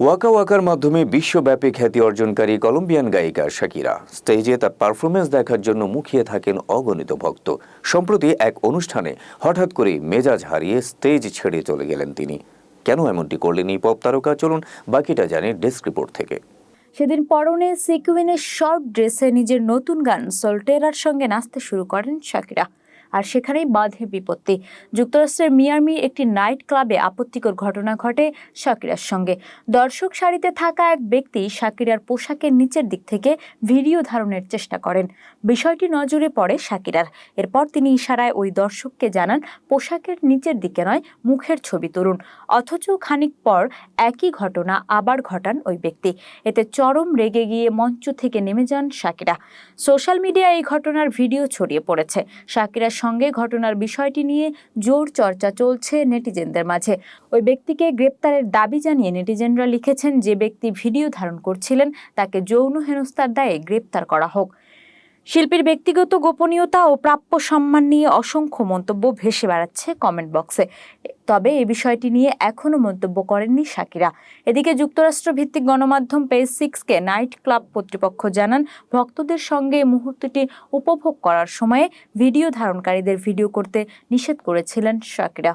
Waka Waker মাধ্যমে বিশ্বব্যাপী খ্যাতি অর্জনকারী কলম্বিয়ান গায়িকা শাকিরা স্টেজে তার পারফরমেন্স দেখার জন্য মুখিয়ে থাকেন অগণিত ভক্ত। সম্প্রতি এক অনুষ্ঠানে হঠাৎ করে মেজাজ হারিয়ে স্টেজ ছেড়ে চলে গেলেন তিনি। কেন এমনটি করলেন এই পপ তারকা, চলুন বাকিটা জানি ডেস্ক রিপোর্ট থেকে। সেদিন পরনে সিকুইনের শর্ট ড্রেসে নিজের নতুন গান সলটেরার সঙ্গে নাচতে শুরু করেন শাকিরা। আর সেখানেই বাধে বিপত্তি। যুক্তরাষ্ট্রের মিয়ামির একটি নাইট ক্লাবে আপত্তিকর ঘটনা ঘটে শাকিরার সঙ্গে। দর্শক সারিতে থাকা এক ব্যক্তি শাকিরার পোশাকের নিচের দিক থেকে ভিডিও ধারণের চেষ্টা করেন। বিষয়টি নজরে পড়ে শাকিরার। এরপর তিনি ইশারায় ওই দর্শককে জানান পোশাকের নিচের দিকে নয়, মুখের ছবি তুলুন। অথচ খানিক পর একই ঘটনা আবার ঘটান ওই ব্যক্তি। এতে চরম রেগে গিয়ে মঞ্চ থেকে নেমে যান শাকিরা। সোশ্যাল মিডিয়ায় এই ঘটনার ভিডিও ছড়িয়ে পড়েছে। শাকিরার সঙ্গে ঘটনার বিষয়টি নিয়ে জোর চর্চা চলছে নেটিজেনদের মাঝে। ওই ব্যক্তিকে গ্রেপ্তারের দাবি জানিয়ে নেটিজেনরা লিখেছেন, যে ব্যক্তি ভিডিও ধারণ করছিলেন তাকে যৌন হেনস্থার দায়ে গ্রেপ্তার করা হোক। শিল্পীর ব্যক্তিগত গোপনীয়তা ও প্রাপ্য সম্মান নিয়ে অসংখ্য মন্তব্য ভেসে বেড়াচ্ছে কমেন্ট বক্সে। তবে এই বিষয়টি নিয়ে এখনও মন্তব্য করেননি শাকিরা। এদিকে যুক্তরাষ্ট্র ভিত্তিক গণমাধ্যম পেজ 6কে নাইট ক্লাব কর্তৃপক্ষ জানান, ভক্তদের সঙ্গে মুহূর্তটি উপভোগ করার সময়ে ভিডিও ধারণকারীদের ভিডিও করতে নিষেধ করেছিলেন শাকিরা।